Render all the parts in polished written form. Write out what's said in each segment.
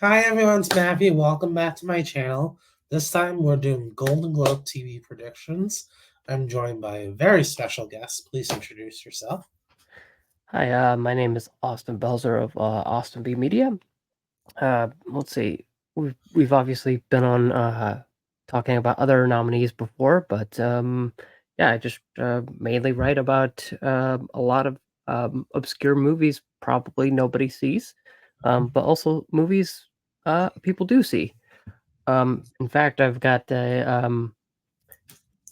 Hi everyone, it's Matthew. Welcome back to my channel. This time we're doing Golden Globe TV predictions. I'm joined by a very special guest. Please introduce yourself. Hi, my name is Austin Belzer of Austin B Media. Let's see, we've obviously been on talking about other nominees before, but yeah, I just mainly write about a lot of obscure movies probably nobody sees, but also movies people do see. In fact, I've got a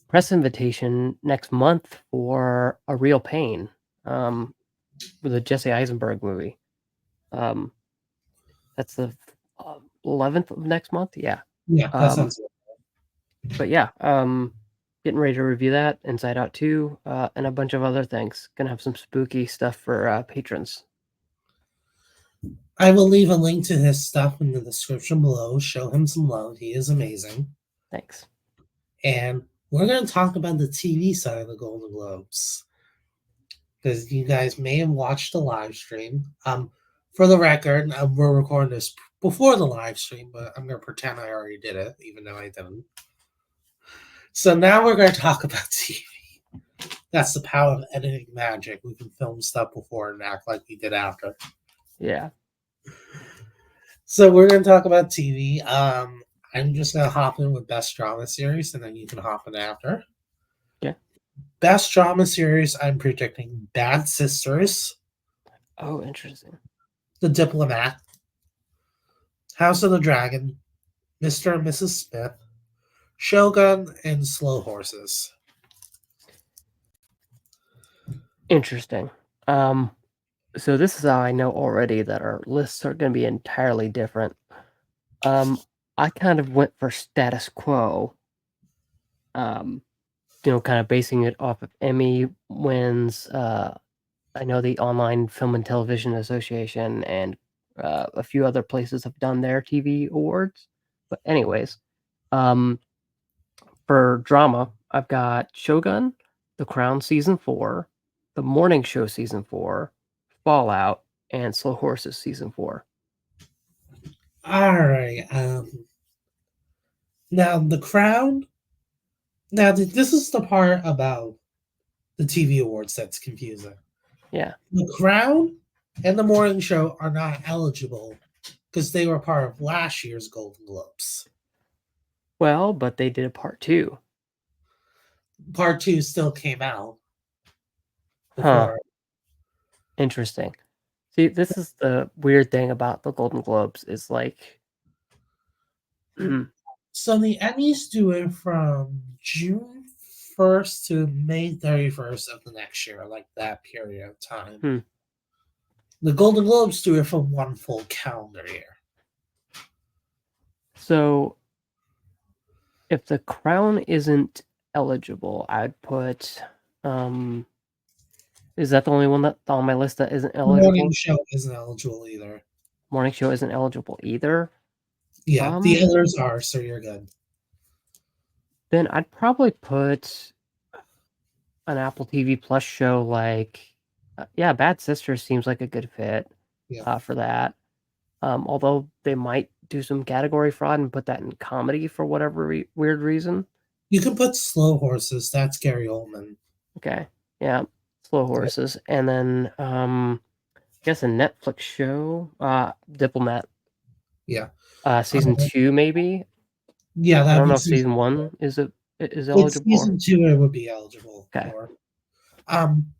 press invitation next month for A Real Pain, um, with the Jesse Eisenberg movie. Um, that's the 11th of next month. Yeah. Yeah, that Um, sounds good. but yeah, getting ready to review that, Inside Out 2, and a bunch of other things. Gonna have some spooky stuff for patrons. I will leave a link to his stuff in the description below. Show him some love. He is amazing. Thanks. And we're going to talk about the TV side of the Golden Globes because you guys may have watched the live stream. For the record, we're recording this before the live stream, but I'm going to pretend I already did it, even though I didn't. So now we're going to talk about TV. That's the power of editing magic. We can film stuff before and act like we did after. Yeah. So we're going to talk about TV. I'm just going to hop in with best drama series, and then you can hop in after. Yeah. Best drama series, I'm predicting Bad Sisters, Oh, interesting. The Diplomat, House of the Dragon, Mr. and Mrs. Smith, Shogun, and Slow Horses. Interesting. So this is how I know already that our lists are going to be entirely different. I kind of went for status quo. Um, kind of basing it off of Emmy wins. I know the Online Film and Television Association and a few other places have done their TV awards. But anyways, um, for drama, I've got Shogun, The Crown season 4, The Morning Show season 4, Fallout, and Slow Horses season 4. All right. Now the Crown. Now this is the part about the TV awards that's confusing. Yeah. The Crown and the Morning Show are not eligible because they were part of last year's Golden Globes. Well, but they did a part 2. Part two still came out Huh. before. Interesting. See, this is the weird thing about the Golden Globes is like, So the Emmys do it from June 1st to May 31st of the next year, like that period of time. hmm. The Golden Globes do it for one full calendar year. So if The Crown isn't eligible, I'd put. Is that the only one that's on my list that isn't The Morning eligible? Show isn't eligible either. Morning Show isn't eligible either. Yeah, the Um, others are, so you're good. then I'd probably put an Apple TV Plus show like, yeah, Bad Sisters seems like a good fit Yeah. for that. Although they might do some category fraud and put that in comedy for whatever weird reason. You can put Slow Horses. That's Gary Oldman. Okay, yeah, Slow Horses, and then I guess a Netflix show, Diplomat, Yeah. season 2 maybe. Yeah, I that'd don't be know if season season two. 1 is It's eligible. season two it would be eligible Okay, for. Um,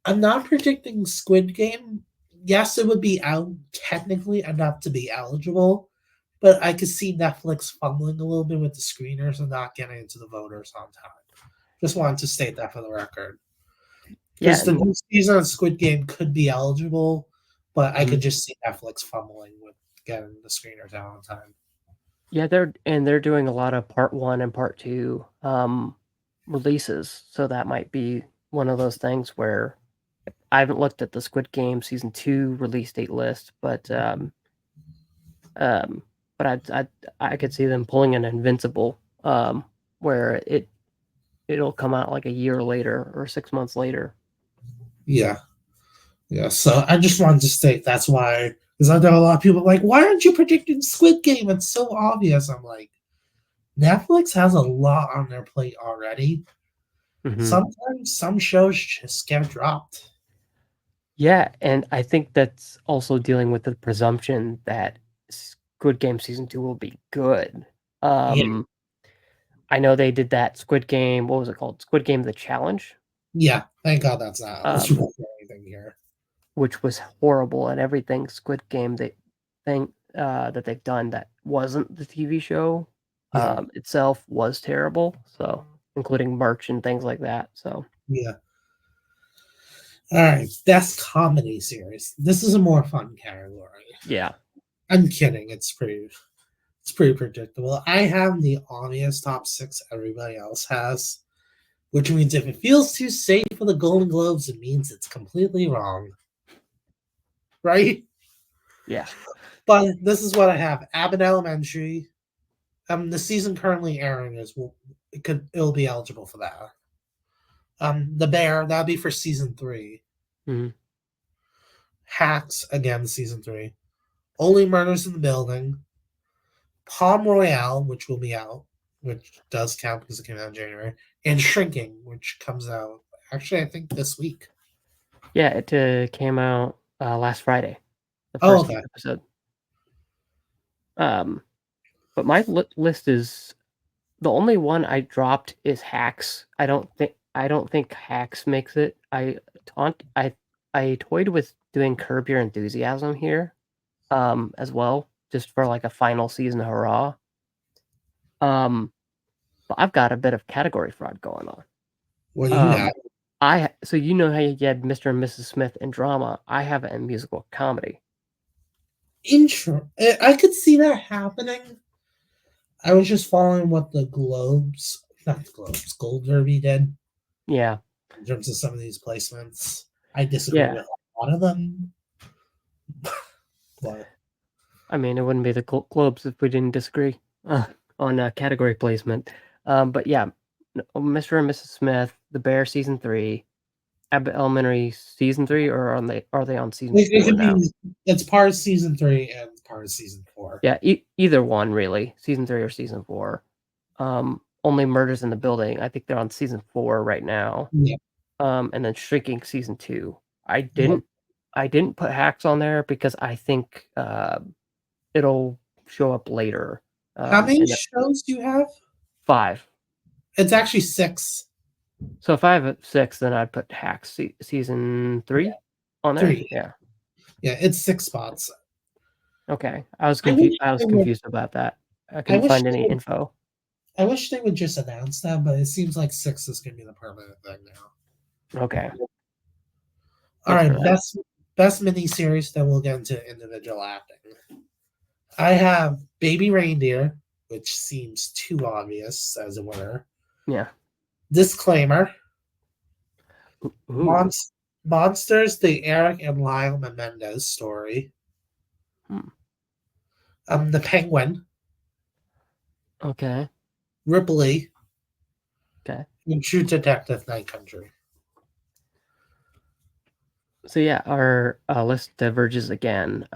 I'm not predicting Squid Game. Yes, it would be out technically enough to be eligible, but I could see Netflix fumbling a little bit with the screeners and not getting it to the voters on time. Just wanted to state that for the record. yeah, Because the and new season of Squid Game could be eligible, but I mhm. could just see Netflix fumbling with getting the screeners out on time. Yeah, they're doing a lot of part 1 and part 2 releases, so that might be one of those things where I haven't looked at the Squid Game season 2 release date list, um, but I could see them pulling an Invincible, where it'll come out like a year later or 6 months later. Yeah. Yeah. So I just wanted to state that's why Because I know a lot of people like, why aren't you predicting Squid Game? It's so obvious. I'm like, Netflix has a lot on their plate already. Mhm. Sometimes some shows just get dropped. Yeah, and I think that's also dealing with the presumption that Squid Game season 2 will be good. Yeah, Um, I know they did that Squid Game, what was it called? Squid Game: The Challenge, yeah. Thank God that's not um, anything here. which was horrible, and everything Squid Game that they've done that wasn't the TV show Yeah, itself was terrible. So, including merch and things like that. So, yeah. All right, best comedy series. This is a more fun category. yeah, I'm kidding. It's pretty predictable. I have the obvious top six everybody else has, which means if it feels too safe for the Golden Globes, it means it's completely wrong, right? yeah, But this is what I have: Abbott Elementary. The season currently airing it'll be eligible for that. The Bear that'll be for season three. mhm. Hacks again, season three. Only Murders in the Building. Palm Royale, which will be out, which does count because it came out in January, and Shrinking, which comes out actually I think this week. Yeah. It came out last Friday, the Oh, first okay. episode. Um, but my list is the only one I dropped is Hacks. I don't think Hacks makes it. Taunt I toyed with doing Curb Your Enthusiasm here, as well, just for like a final season hurrah. Um, but I've got a bit of category fraud going on. What do you got? Um, so you know how you had Mr. and Mrs. Smith in drama. I have it in musical comedy. Intro. I could see that happening. I was just following what the Globes, not the Globes, Gold Derby did Yeah, in terms of some of these placements. I disagree yeah. with a lot of them, but I mean, it wouldn't be the Globes if we didn't disagree on category placement. But yeah, Mr. and Mrs. Smith, The Bear season 3, Abbott Elementary season 3, or are they on season it 4 could now? be it's part of season three and part of season four. Yeah, either one really, season 3 or season 4. Only Murders in the Building. I think they're on season 4 right now. Yeah. And then Shrinking season 2. I What? didn't I didn't put Hacks on there because I think it'll show up later. How many And then shows do you have? 5. It's actually six. So if I have a 6, then I'd put Hacks season 3 on there. Three. Yeah. Yeah, it's six spots. Okay. I was I wish confused. I was they would. confused about that. I I couldn't wish find they any would. info. I wish they would just announce that, but it seems like six is going to be the permanent thing now. Okay. All Good right, for them. best miniseries. Then we'll get into individual acting. I have Baby Reindeer, which seems too obvious as a winner. Yeah. Disclaimer: Ooh. Monsters, the Eric and Lyle Menendez story. Hmm. The Penguin, Okay. Ripley, Okay. and True Detective Night Country. So yeah, our list diverges again.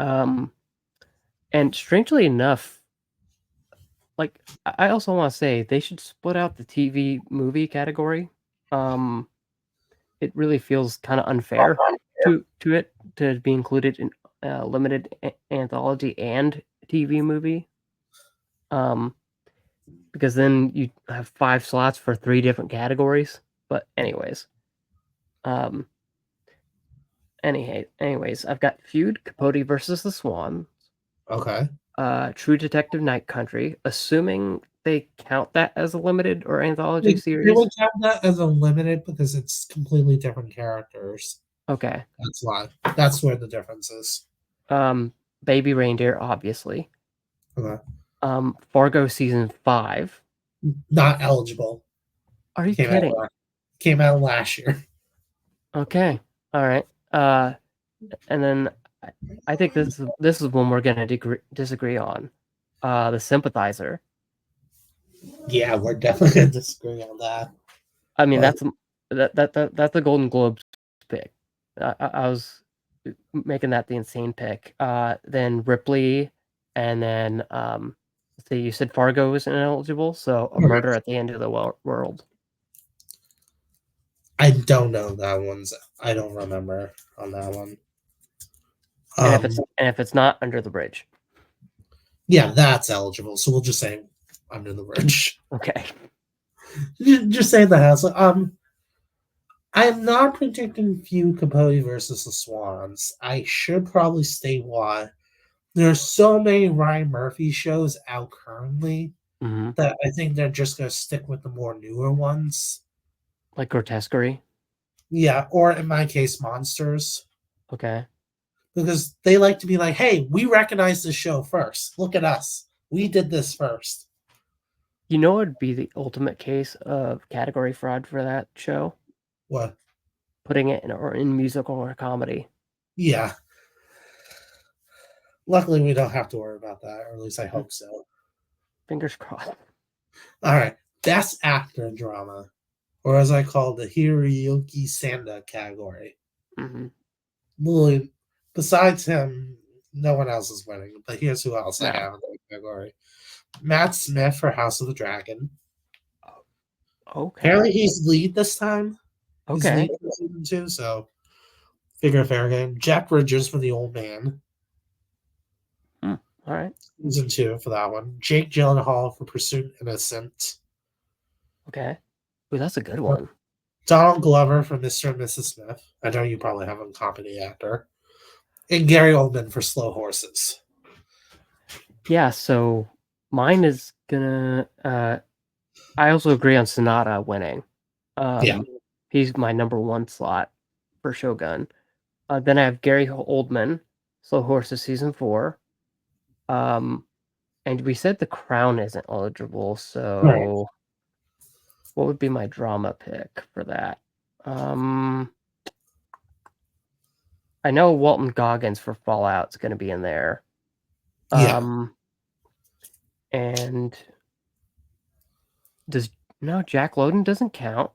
And strangely enough, like I also want to say they should split out the TV movie category. Um, it really feels kind of unfair to it to be included in limited anthology and TV movie. Um, because then you have 5 slots for 3 different categories. But um, anyways, I've got Feud, Capote versus the Swan, Okay. True Detective Night Country, assuming they count that as a limited or anthology They would series. count that as a limited because it's completely different characters. Okay. That's why. That's where the difference is. Um, Baby Reindeer, obviously. Okay. Fargo season 5. Not eligible. Are you Came out kidding? came out last year. Okay. All right. Uh, and then I think this is one we're gonna disagree on. The Sympathizer. Yeah, we're definitely gonna disagree on that. I mean, But that's the Golden Globes pick. I was making that the insane pick. Then Ripley, and then let's see, you said Fargo is ineligible, so A Murder Correct. at the End of the World. I don't know that one's. I don't remember on that one. And Um, if it's not, Under the Bridge. yeah, that's eligible. So we'll just say Under the Bridge. Okay. Just say the house. I'm not predicting Few Capote versus the Swans. I should probably state why. There's so many Ryan Murphy shows out currently Mm-hmm. that I think they're just gonna stick with the more newer ones. Like Grotesquerie. Yeah, or in my case, Monsters. Okay. Because they like to be like, hey, we recognize this show first. Look at us. We did this first. You know what would be the ultimate case of category fraud for that show? What? Putting it in musical or comedy. Yeah. Luckily, we don't have to worry about that, or at least I hope so. Fingers crossed. All right. Best actor drama, or as I call the Hiroyuki Sanda category. Mm-hmm. Literally, besides him, no one else is winning. But here's who else I No. have in that category: Matt Smith for House of the Dragon. Okay. Apparently, he's lead this time. He's Okay. lead for season 2, so figure fair game. Jack Bridges for The Old Man. All right. Season 2 for that one. Jake Gyllenhaal for Pursuit Innocent. Okay. Ooh, that's a good one. Donald Glover for Mr. and Mrs. Smith. I know you probably have him comedy actor. And Gary Oldman for Slow Horses. Yeah, so mine is gonna I also agree on Sonata winning. Yeah. He's my number 1 slot for Shogun. Then I have Gary Oldman, Slow Horses season 4. And we said The Crown isn't eligible, Right. so what would be my drama pick for that? I know Walton Goggins for Fallout's going to be in there. Yeah. And Jack Lowden doesn't count.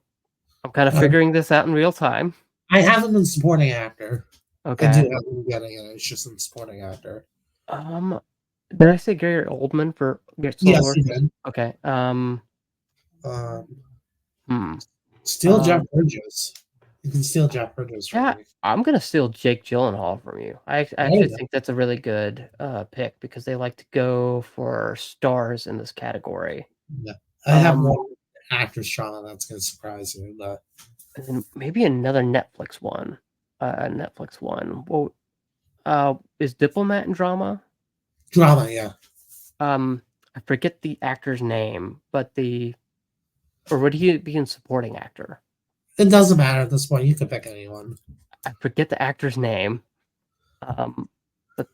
I'm kind of Uh, figuring this out in real time. I have him in supporting actor. I do Okay. have him getting it. It's just in supporting actor. Did I say Gary Oldman for Slow Yes, he Horses? did. Okay. Um, Hmm. Steal Jeff Bridges. You can steal Jeff Bridges from Yeah, me. I'm gonna steal Jake Gyllenhaal from you. I actually think that's a really good pick because they like to go for stars in this category. Yeah. I have Um, one actress drama that's going to surprise you. But and then maybe another Netflix one. Netflix one. Well, is Diplomat in drama? drama, yeah. I forget the actor's name, but or would he be in supporting actor? It doesn't matter at this point. You can pick anyone. I forget the actor's name. But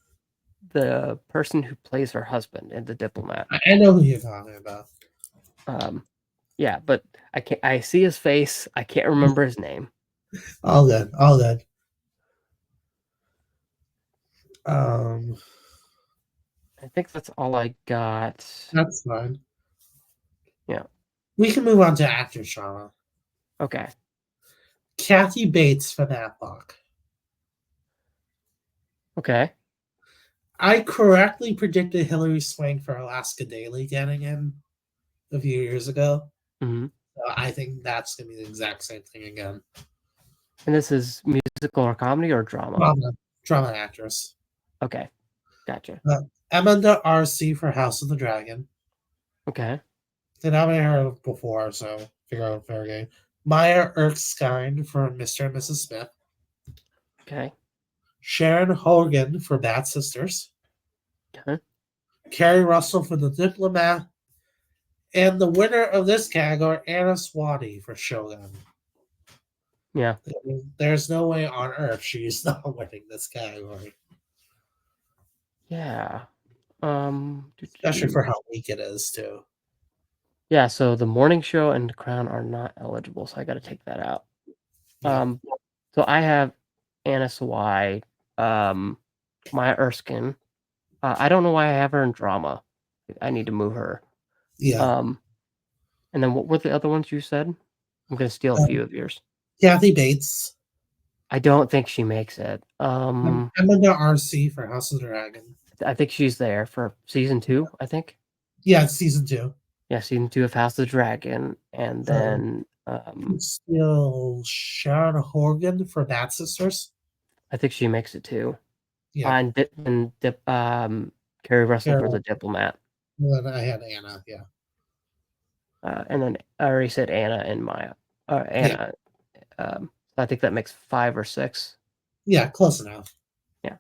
the person who plays her husband in The Diplomat. I know who you're talking about. Yeah, but I see his face. I can't remember his name. All good. All good. Um, I think that's all I got. that's fine. Yeah. We can move on to actor drama. Okay. Kathy Bates for Matlock. Okay. I correctly predicted Hillary Swank for Alaska Daily getting in a few years ago. Mm-hmm. So I think that's going to be the exact same thing again. And this is musical or comedy or drama? Drama actress. Okay. Gotcha. Amanda R.C. for House of the Dragon. Okay. Did not heard her before, so figure out fair game. Maya Erskine for Mr. and Mrs. Smith. Okay. Sharon Hogan for Bad Sisters. Okay. Carrie Russell for The Diplomat. And the winner of this category, Anna Swati for Shogun. Yeah. There's no way on earth she's not winning this category. Yeah. Especially for how weak it is, too. Yeah, so the morning show and the Crown are not eligible, so I got to take that out. Yeah. So I have Anna Sawai, Maya Erskine. I don't know why I have her in drama. I need to move her. Yeah. And then what were the other ones you said? I'm gonna steal a few of yours. Kathy Bates. I don't think she makes it. I'm in the RC for House of the Dragon. I think she's there for season 2, I think. Yeah, it's season 2. Yeah, season 2 of House of the Dragon, and then, It's still Sharon Horgan for Bad Sisters. I think she makes it too. Yeah, And Carrie Russell for The Carol. Diplomat. Then I had Anna. Yeah, And then I already said Anna and Maya. yeah, Anna, I think that makes 5 or 6. yeah. Close enough. Yeah.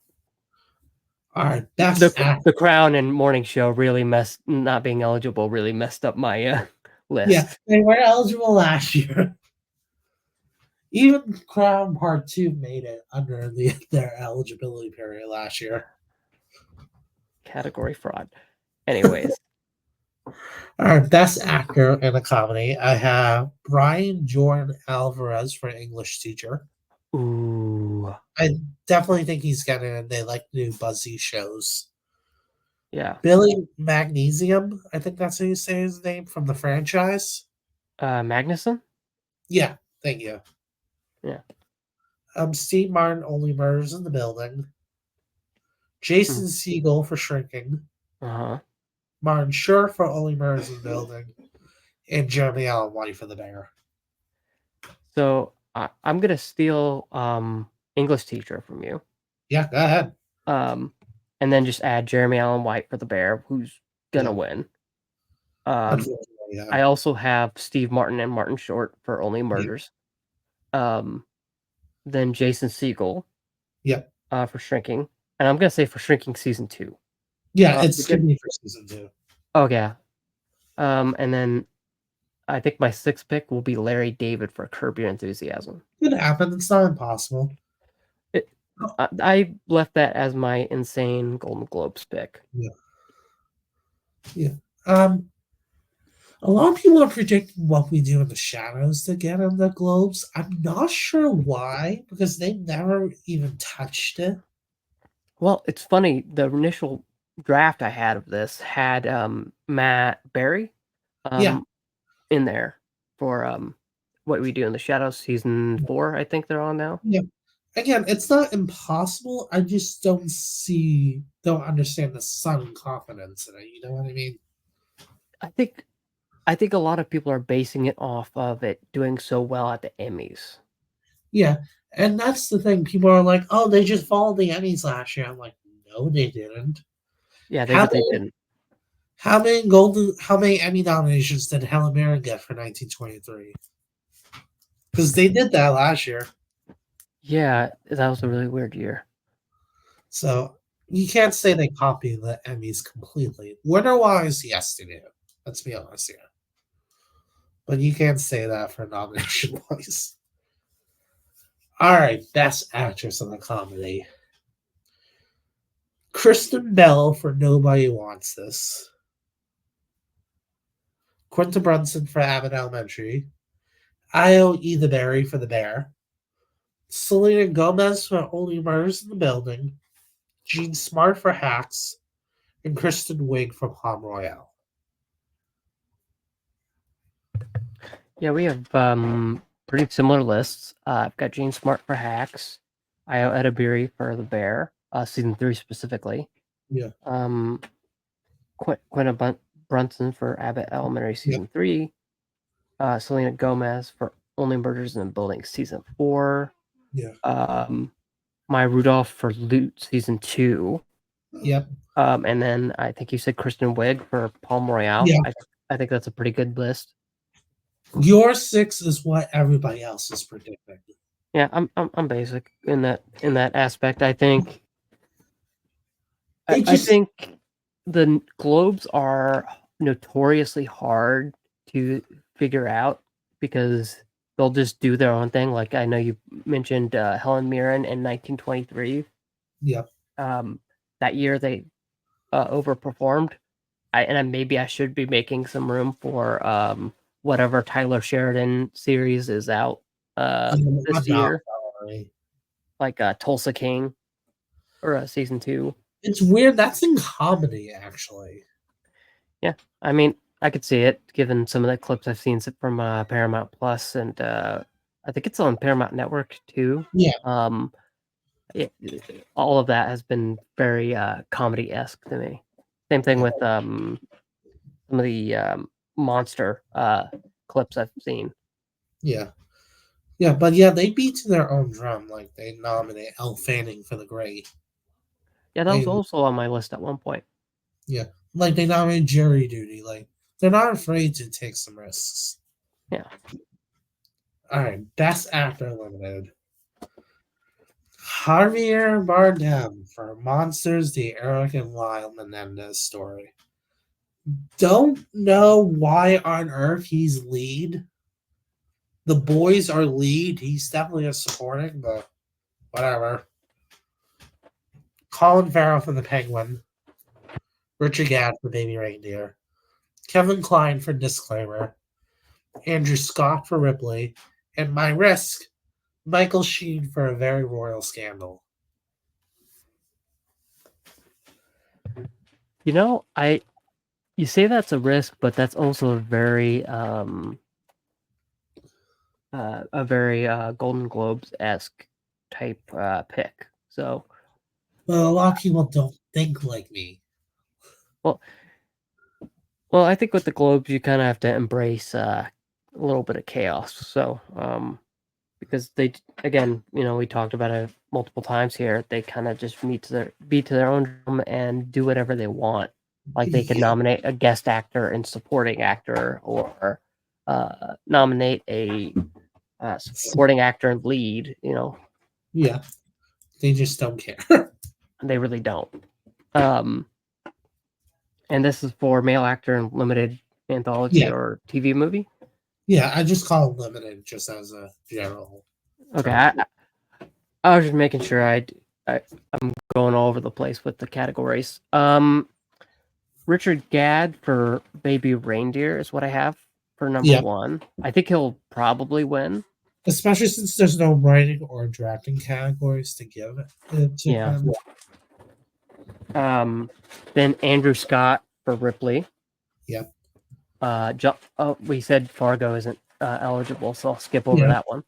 All right, The best act. The Crown and Morning Show really not being eligible really messed up my Yeah, list. they were eligible last year. Even Crown Part 2 made it under their eligibility period last year. Category fraud. Anyways, All right, best actor in a comedy. I have Brian Jordan Alvarez for English teacher. ooh, I definitely think he's getting it. They like to do buzzy shows. yeah. Billy Magnesium, I think that's how you say his name from the franchise. Magnuson? Yeah, thank you. Yeah. Steve Martin, Only Murders in the Building. Mm. Jason Segel for Shrinking. Uh-huh. Martin Short for Only Murders in the Building. And Jeremy Allen White for The Bear. So I'm gonna steal English teacher from you. Yeah, go ahead. Um, and then just add Jeremy Allen White for the Bear, who's gonna Yeah, win. Um, unfortunately, yeah. I also have Steve Martin and Martin Short for Only Yeah, Murders. Um, then Jason Segel yeah. for Shrinking, and I'm gonna say for Shrinking season 2. Yeah, it's Because, going to be for season 2. oh yeah. And then I think my 6th pick will be Larry David for Curb Your Enthusiasm. Could happen. It's not impossible. It, I left that as my insane Golden Globes pick. Yeah, yeah. A lot of people are predicting what we do in the shadows to get in the globes. I'm not sure why, because they never even touched it. Well, it's funny. The initial draft I had of this had Matt Berry Yeah, um, in there for What We Do in the Shadows season 4. I think they're on now. yeah. Again, it's not impossible. I just don't understand the sudden confidence in it. You know what I mean? I think I think a lot of people are basing it off of it doing so well at the Emmys. Yeah, and that's the thing. People are like, "Oh, they just followed the Emmys last year." I'm like, "No, they didn't." Yeah, they How really many didn't. how many Emmy nominations did Helen Mirren get for 1923? Because they did that last year. Yeah, that was a really weird year. So you can't say they copied the Emmys completely. Winner wise, yes, they did. Let's be honest here. But you can't say that for nomination wise. All right, best actress in a comedy. Kristen Bell for Nobody Wants This. Quinta Brunson for Abbott Elementary. Io E. the Berry for The Bear. Selena Gomez for Only Murders in the Building. Jean Smart for Hacks. And Kristen Wiig for Palm Royale. Yeah, we have pretty similar lists. I've got Gene Smart for Hacks, Io Edebiri for The Bear, season 3 specifically. Yeah, Um, Brunson for Abbott Elementary yeah, season 3, Selena Gomez for Only Murders in the Building season 4, yeah, Maya Rudolph for Loot season 2, yep, and then I think you said Kristen Wiig for Palm Royale. yeah. I think that's a pretty good list. Your 6 is what everybody else is predicting. Yeah, I'm basic in that aspect. It I just, think the Globes are notoriously hard to figure out because they'll just do their own thing. Like I know you mentioned Helen Mirren in 1923. yeah, That year they overperformed. Maybe I should be making some room for whatever Tyler Sheridan series is out this I'm not year, sorry. like Tulsa King or season 2. It's weird. That's in comedy, actually. Yeah, I mean, I could see it given some of the clips I've seen from Paramount Plus and I think it's on Paramount Network too. Yeah, Um, all of that has been very comedy esque to me. Same thing yeah, with some of the monster clips I've seen. yeah, yeah. But yeah, they beat to their own drum. Like they nominate Elle Fanning for The Great. Yeah, that was They also on my list at one point. yeah, like they nominate Jerry Duty. Like they're not afraid to take some risks. Yeah. All right, Best Actor eliminated. Javier Bardem for Monsters: The Eric and Lyle Menendez Story. Don't know why on earth he's lead. The boys are lead. He's definitely a supporting, but whatever. Colin Farrell for The Penguin. Richard Gadd for Baby Reindeer. Kevin Kline for Disclaimer. Andrew Scott for Ripley. And My Risk, Michael Sheen for A Very Royal Scandal. You know, you say that's a risk, but that's also a very Golden Globes esque type pick. So, But a lot of people don't think like me. well, well, I think with the Globes, you kind of have to embrace a little bit of chaos. So, because they, again, we talked about it multiple times here. They kind of just beat to their own drum and do whatever they want. Like they could Yeah, nominate a guest actor and supporting actor, or nominate a supporting actor and lead. yeah. They just don't care. They really don't. Um, and this is for male actor in limited anthology Yeah, or TV movie. yeah. I just call it limited just as a general Okay, term. I was just making sure I'm going all over the place with the categories. Richard Gadd for Baby Reindeer is what I have for number Yeah, one. I think he'll probably win. especially since there's no writing or directing categories to give it to Yeah. him. Um, then Andrew Scott for Ripley. Yeah, We said Fargo isn't eligible, so I'll skip over yeah, that one.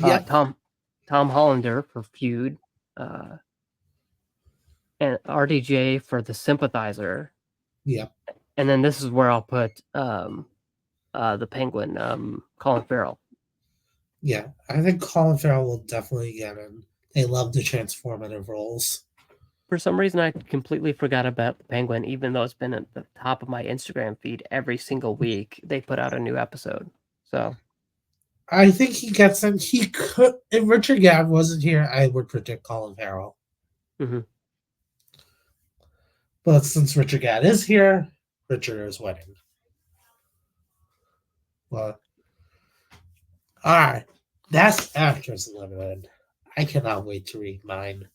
yeah, Tom Hollander for Feud, uh, and RDJ for The Sympathizer. yeah, And then this is where I'll put the Penguin, Colin Farrell. yeah. I think Colin Farrell will definitely get in. They love the transformative roles. For some reason, I completely forgot about the Penguin, even though it's been at the top of my Instagram feed every single week. They put out a new episode. So, I think he gets in. He could. If Richard Gadd wasn't here, I would predict Colin Farrell. mhm. But since Richard Gadd is here, Richard is winning. But all right, that's Actors Limited. I cannot wait to read mine.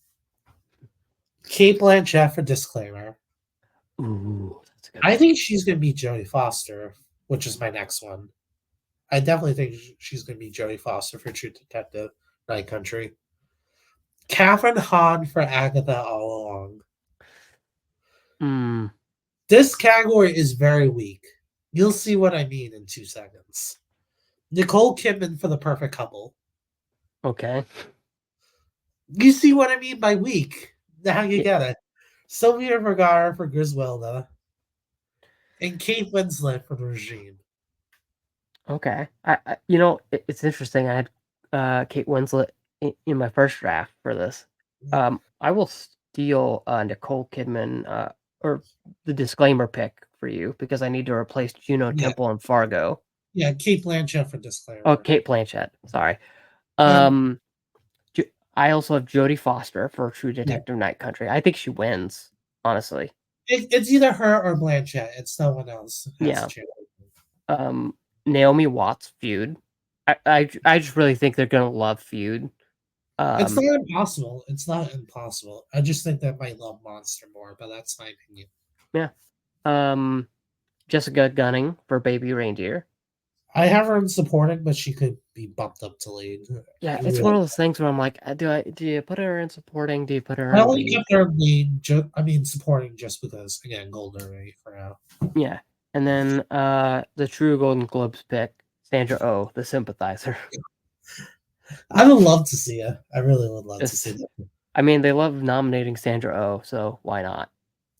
Kate Blanchett for Disclaimer. Ooh, that's a good I one. think she's going to be Jodie Foster, which is my next one. I definitely think she's going to be Jodie Foster for True Detective Night Country. Catherine Hahn for Agatha All Along. Mm, This category is very weak. You'll see what I mean in 2 seconds. Nicole Kidman for The Perfect Couple. okay. You see what I mean by weak. Now you get it. Sylvia Vergara for Griswelda. And Kate Winslet for The Regime. Okay. It's interesting. I had Kate Winslet in my first draft for this. I will steal Nicole Kidman or the disclaimer pick for you because I need to replace Juno Yeah, Temple and Fargo. yeah, Kate Blanchett for Oh, Disclaimer. Kate Blanchett. Sorry. And Um, I also have Jodie Foster for True yeah, Detective Night Country. I think she wins, honestly. it's either her or Blanchett. It's no one else has a Yeah. chance. Um, Naomi Watts feud. I just really think they're gonna love feud. It's Um, not impossible. It's not impossible. I just think that might love Monster more, but that's my opinion. yeah. Um, Jessica Gunning for Baby Reindeer. I have her in supporting, but she could be bumped up to lead. Yeah, I it's one really, of those things where I'm like, do you put her in supporting? Do you put her I in only lead? kept her in lead. I mean, supporting just because again, Golden Ray for now. Yeah, and then the True Golden Globes pick, Sandra Oh, the Sympathizer. I would love to see it. I really would love to see Just, that. I mean, they love nominating Sandra Oh, so why not?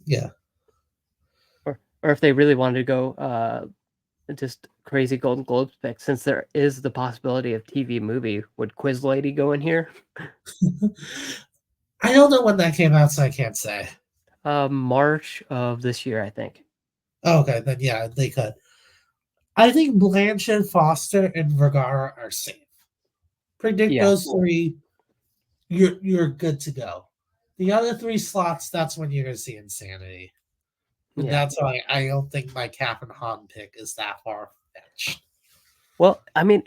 Yeah. Or if they really wanted to go just crazy Golden Globes pick, since there is the possibility of TV movie, would Quiz Lady go in here? I don't know when that came out, so I can't say. March of this year, I think. Okay, then yeah, they could. I think Blanchett, Foster, and Vergara are safe. Predict Yeah, those three, you're good to go. The other three slots, that's when you're gonna see insanity. And yeah. that's why I don't think my Cap and Han pick is that far fetched. Well, I mean,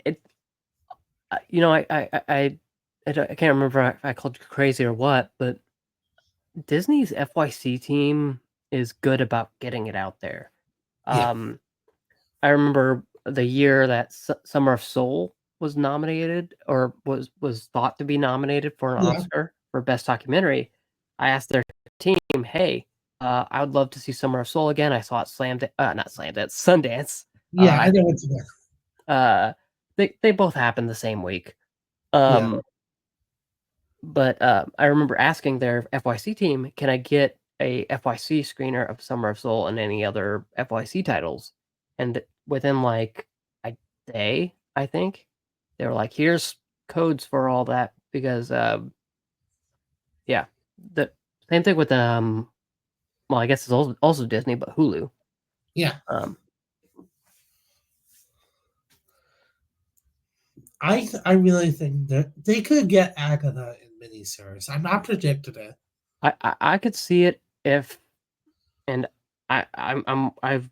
you know, I can't remember if I called you crazy or what, but Disney's FYC team is good about getting it out there. Yeah. Um, I remember the year that Summer of Soul was nominated or was thought to be nominated for an Yeah. Oscar for best documentary. I asked their team, "Hey, I would love to see Summer of Soul again." I saw it not Slamdance, Sundance. Yeah, Uh, I know what to do. uh, they both happened the same week. Yeah. Um, but I remember asking their FYC team, "Can I get a FYC screener of Summer of Soul and any other FYC titles?" And within like a day, I think they were like, "Here's codes for all that," because yeah, the same thing with well, I guess it's also Disney, but Hulu. Yeah. Um, I really think that they could get Agatha in miniseries. I'm not predicting it. I could see it if, and I've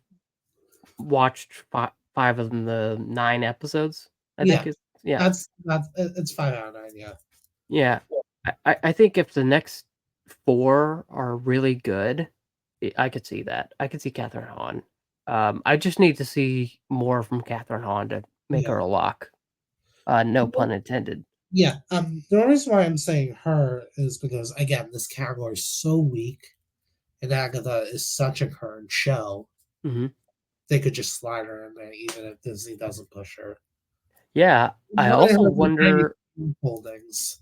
watched five of the 9 episodes. I think Yeah. is yeah. That's it's 5 out of 9, yeah. Yeah. I think if the next 4 are really good, I could see that. I could see Catherine Hahn. I just need to see more from Catherine Hahn to make her Yeah. a lock. No pun intended. Yeah. The reason why I'm saying her is because again, this category is so weak and Agatha is such a current show, Mhm. they could just slide her in there even if Disney doesn't push her. Yeah, I Look at also her wonder holdings.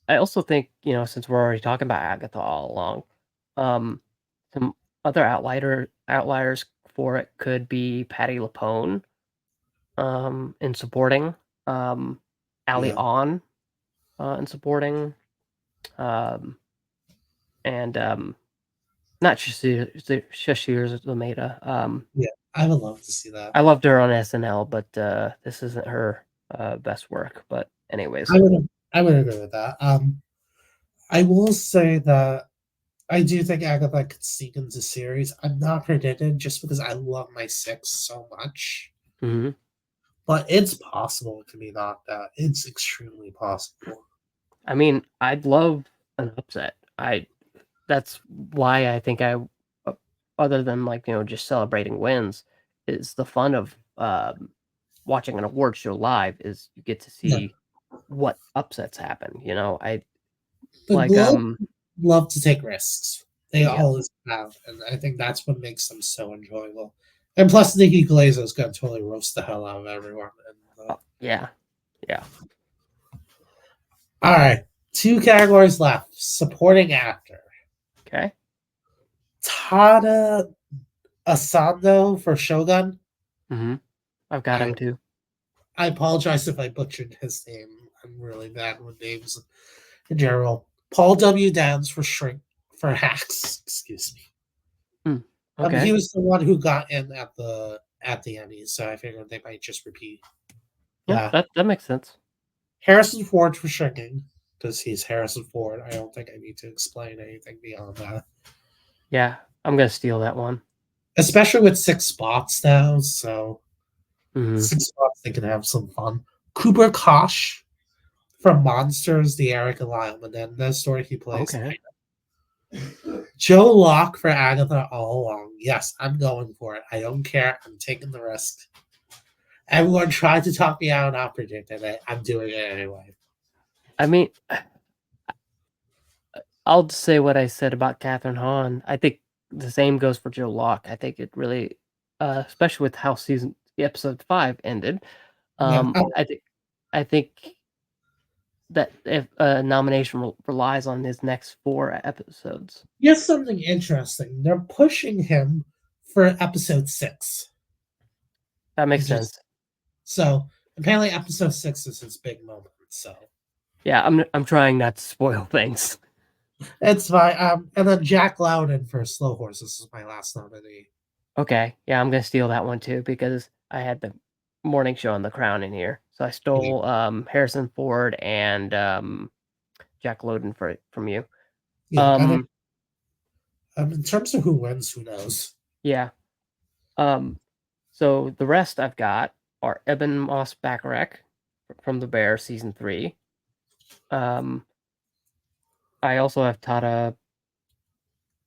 I also think, since we're already talking about Agatha all along, um, some other outliers for it could be Patty LaPone, in supporting, um, Ali Yeah. On, in supporting, um, and, not Shashir Zamata. Yeah. I would love to see that. I loved her on SNL, but, this isn't her, best work, but anyways. I would agree with that. I will say that I do think Agatha could sneak into series. I'm not predicting just because I love my six so much. Mhm. But it's possible it can be knocked out. It's extremely possible. I mean, I'd love an upset. That's why I think uh, other than like, just celebrating wins, is the fun of watching an award show live is you get to Yeah. see what upsets happen. I The like Globe love to take risks. They yeah. always have, and I think that's what makes them so enjoyable. And plus, Nikki Glaser's gonna totally roast the hell out of everyone. And, Yeah. Yeah. all right, 2 categories left. Supporting actor. Okay. Tada Asando for Shogun. Mhm. I've got I him too. I apologize if I butchered his name. I'm really bad with names in general. Paul W. Downs for Shrink for Hacks. Excuse me. Hmm. He Okay. was the one who got in at the Emmys, so I figured they might just repeat Yeah, that. that makes sense. Harrison Ford for Shrinking because he's Harrison Ford. I don't think I need to explain anything beyond that. Yeah, I'm gonna steal that one. Especially with 6 spots now, so Mhm. 6 spots they can have some fun. Cooper Kosh from Monsters, the Eric and Lyle Menendez story he plays. Okay. Joe Locke for Agatha all along. Yes, I'm going for it. I don't care. I'm taking the risk. Everyone tried to talk me out, not predicting it. I'm doing it anyway. I mean, I'll just say what I said about Catherine Hahn. I think the same goes for Joe Locke. I think it really, especially with how episode 5 ended. Yeah, I think. I think that if a nomination relies on his next 4 episodes. Here's something interesting. They're pushing him for episode 6, That makes which is sense. so apparently episode 6 is his big moment. So Yeah, I'm trying not to spoil things. it's fine. And then Jack Loudon for Slow Horses is my last nominee. Okay, yeah, I'm gonna steal that one too because I had the morning show on The Crown in here, so I Yeah, stole Harrison Ford and Jack Lowden from you. yeah. I don't. Um, In terms of who wins, who knows? yeah. Um, so the rest I've got are Eben Moss Bacharach from The Bear season 3. Um, I also have Tata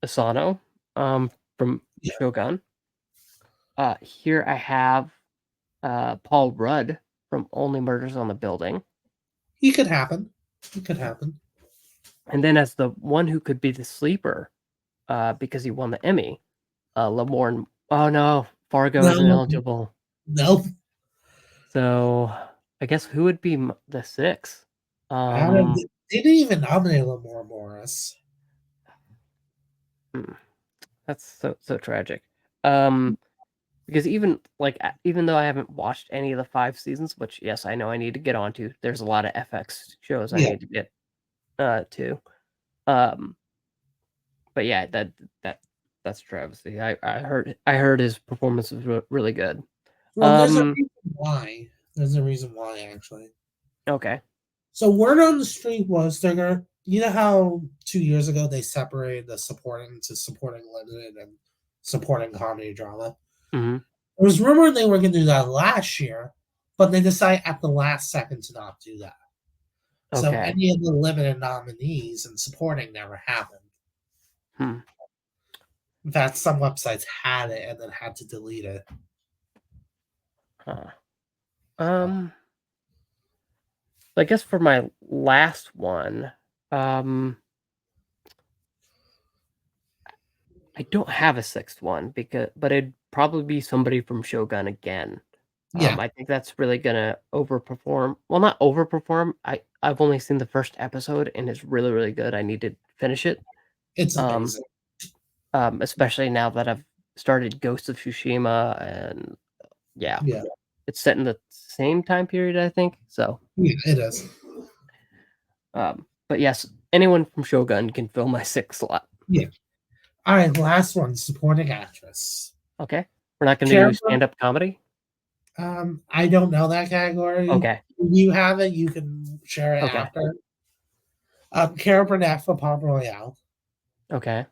Asano from Yeah, Shogun. Here I have Paul Rudd from Only Murders on the Building. he could happen. He could happen. And then as the one who could be the sleeper, because he won the Emmy, Lamorne. Oh no, Fargo isn't No, eligible. no. So I guess who would be the sixth? I don't. Um, They didn't even nominate Lamar Morris. hmm, that's so tragic. Um, because even though I haven't watched any of the 5 seasons, which yes, I know I need to get onto. There's a lot of FX shows I Yeah, need to get to. Um, but yeah, that that's a travesty. I heard his performance was really good. well, there's a Um, reason why. There's a reason why, actually. okay. So word on the street was they're gonna. You know how 2 years ago they separated the supporting to supporting limited and supporting comedy drama. Hmm. It was rumored they were going to do that last year, but they decided at the last second to not do that. So Okay. any of the limited nominees and supporting never happened. Hmm. In fact, some websites had it and then had to delete it. Huh. So, Um, I guess for my last one, um, I don't have a sixth one but it'd probably be somebody from Shogun again. yeah, I think that's really gonna overperform. Well, not overperform. I've only seen the first episode and it's really really good. I need to finish it. it's Um, amazing. especially now that I've started Ghost of Tsushima and yeah, Yeah, it's set in the same time period I think. So, yeah, it is. but yes, anyone from Shogun can fill my sixth slot. Yeah. All right, last one, supporting actress. Okay, we're not gonna do Karen, stand up comedy. I don't know that category. Okay, If you have it, you can share it okay, after. Karen Burnett for Palm Royale, okay.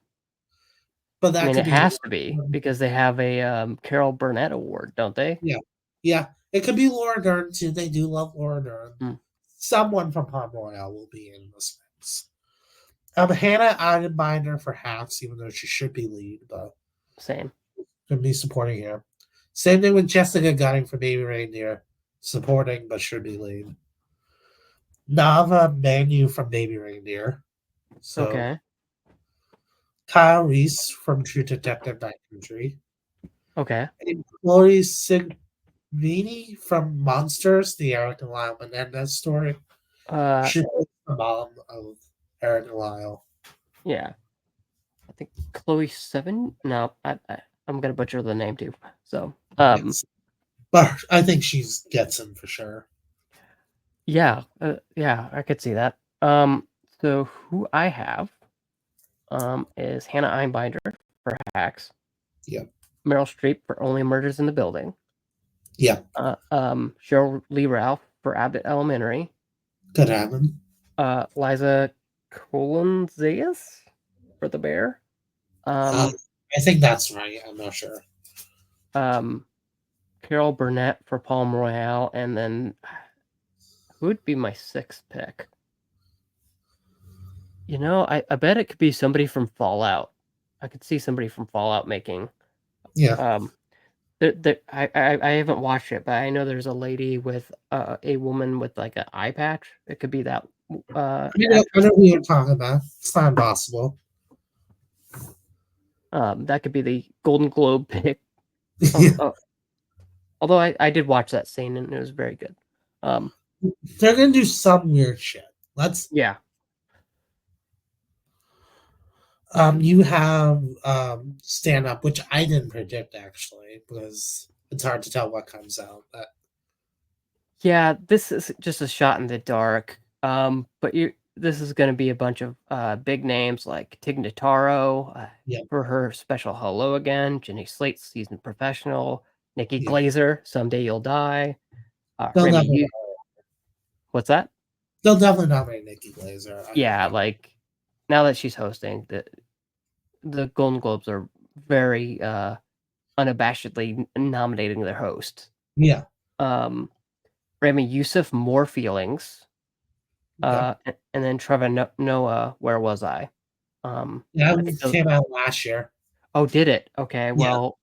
but I that mean, could it be has to be because they have a Carol Burnett Award, don't they? yeah, yeah. It could be Laura Dern too. They do love Laura Dern. Mm, Someone from Palm Royale will be in this mix. Hannah Eidenbinder for Hacks, even though she should be lead, but same. could be supporting here. Same thing with Jessica Gunning for Baby Reindeer, supporting but should be lead. Nava Manu from Baby Reindeer. So Okay, Kyle Reese from True Detective Night Country. okay. And Chloe Sigvini from Monsters, the Eric and Lyle Menendez story. Uh, She was the mom of Eric and Lyle. yeah. I think Chloe Seven. No, I'm gonna butcher the name too. So, Yes. But I think she gets him for sure. yeah, yeah, I could see that. So who I have, is Hannah Einbinder for Hacks, Yep. Meryl Streep for Only Murders in the Building, Yep. Cheryl Lee Ralph for Abbott Elementary, Could happen. Liza Colonzayas for The Bear, Uh, um, I think that's right. I'm not sure. um, Carol Burnett for Palm Royale, and then who would be my sixth pick? I bet it could be somebody from Fallout. I could see somebody from Fallout making. Yeah. Um, I haven't watched it, but I know there's a lady with a woman with like an eye patch. It could be that I actress. know who you're talking about. It's not impossible. That could be the Golden Globe pick. Yeah. Although I did watch that scene and it was very good. Um, they're gonna do some weird shit. Let's Yeah. you have stand up, which I didn't predict actually, because it's hard to tell what comes out. But Yeah, this is just a shot in the dark. But this is going to be a bunch of big names like Tig Notaro yeah, for her special Hello Again, Jenny Slate, seasoned professional, Nikki yeah, Glazer, Someday You'll Die, they'll Remy, definitely you, what's that? they'll definitely nominate Nikki Glazer. Yeah, like now that she's hosting, the Golden Globes are very unabashedly nominating their host. Yeah, Um, Remy Youssef, More Feelings. yeah, And then Trevor Noah, Where Was I? I think that those. came out last year. Oh, did it? Okay, Yeah, well,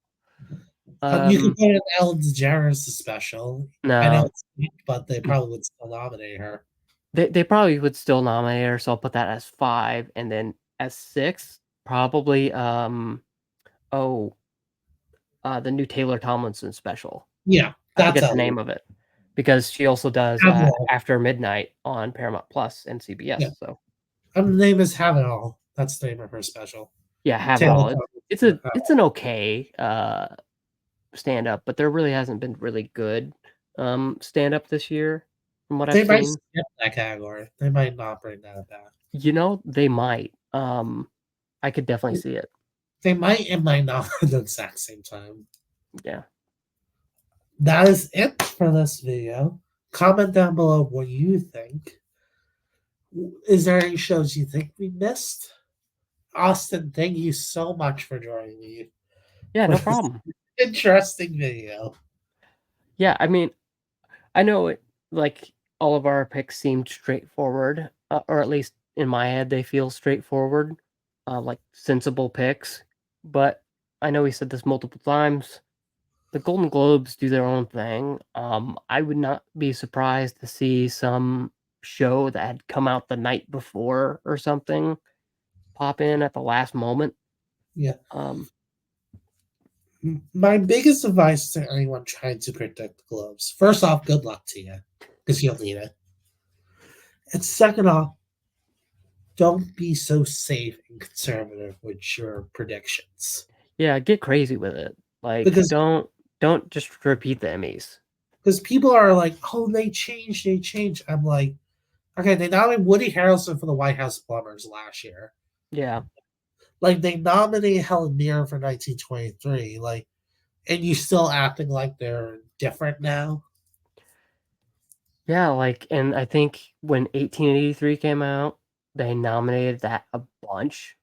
you can um, put an Ellen DeGeneres special. I know no, it's weak, but they probably would still nominate her. they probably would still nominate her, so I'll put that as 5, and then as 6, probably, oh, the new Taylor Tomlinson special. Yeah, I that's forget the Ellen. name of it, because she also does, Have it all. After Midnight on Paramount Plus and Yeah, CBS, so, the name is Have It All. That's the name of her special. yeah, have it Taylor all. Tomlinson. It's an okay, stand up, but there really hasn't been really good stand up this year from what I've They might seen. skip that category. They might not bring that back. You know, they might. I could definitely see it. They might and might not at the exact same time. Yeah. That is it for this video. Comment down below what you think. Is there any shows you think we missed? Austin, thank you so much for joining me Yeah, for no this problem. interesting video. Yeah, I mean, I know it like all of our picks seemed straightforward, or at least in my head they feel straightforward, like sensible picks. But I know we said this multiple times. The Golden Globes do their own thing. I would not be surprised to see some show that had come out the night before or something pop in at the last moment. Yeah. Um, My biggest advice to anyone trying to predict the Globes, first off, good luck to you, because you'll need it. And second off, don't be so safe and conservative with your predictions. yeah, get crazy with it. Like, Because don't just repeat the Emmys. people are like, oh, they changed, they changed. I'm like, okay, they nominated Woody Harrelson for the White House Plumbers last year. Yeah, Like they nominated Helen Mirren for 1923. Like, and you still acting like they're different now. yeah. Like, and I think when 1883 came out, they nominated that a bunch.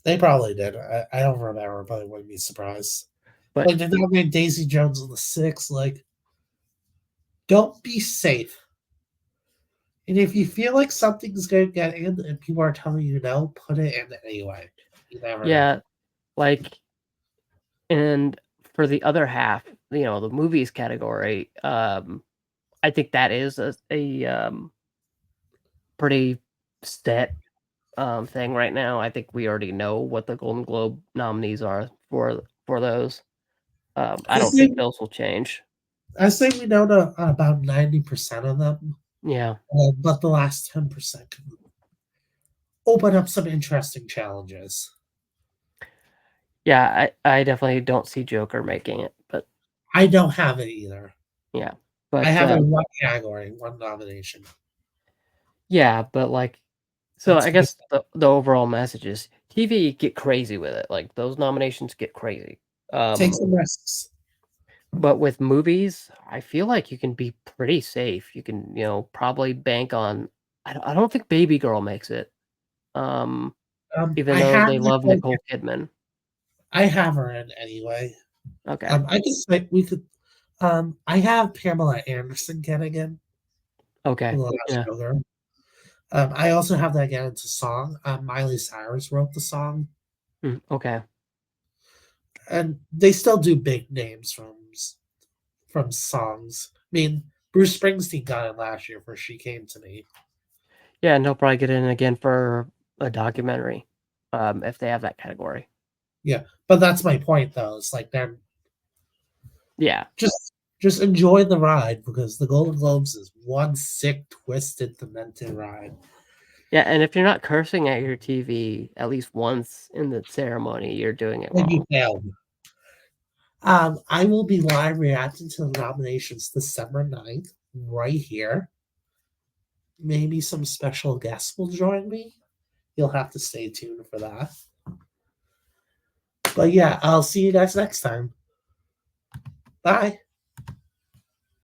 They probably did. I don't remember, but I wouldn't be surprised. But Like they nominated Daisy Jones in the six. Like, don't be safe. And if you feel like something's going to get in and people are telling you no, put it in anyway. You never know. yeah, like, and for the other half, the movies category, I think that is a pretty set thing right now. I think we already know what the Golden Globe nominees are for those. I I don't think think those will change. I say we know about 90% of them, Yeah, but the last 10% could open up some interesting challenges. yeah. I definitely don't see Joker making it, but I don't have it either. yeah, I but have it in one category, one nomination. yeah, but like, so That's I because guess the overall message is TV get crazy with it. Like those nominations get crazy. take Um, some risks. but with movies, I feel like you can be pretty safe. You can, probably bank on. I don't think Baby Girl makes it. Even I though have they love Nicole. Nicole Kidman. I have her in anyway. Okay. I could say we could. I have Pamela Anderson getting in for Okay. the last Yeah. Sugar. I also have that get into song. Miley Cyrus wrote the song, Okay. and they still do big names from songs. I mean, Bruce Springsteen got it last year for "She Came to Me." Yeah, and he'll probably get in again for a documentary, if they have that category. Yeah, but that's my point though. It's like they're Yeah. just just enjoy the ride because the Golden Globes is one sick, twisted, demented ride. Yeah, and if you're not cursing at your TV at least once in the ceremony, you're doing it Then you wrong. failed. I will be live reacting to the nominations December 9th, right here. Maybe some special guests will join me. You'll have to stay tuned for that. But yeah, I'll see you guys next time. Bye.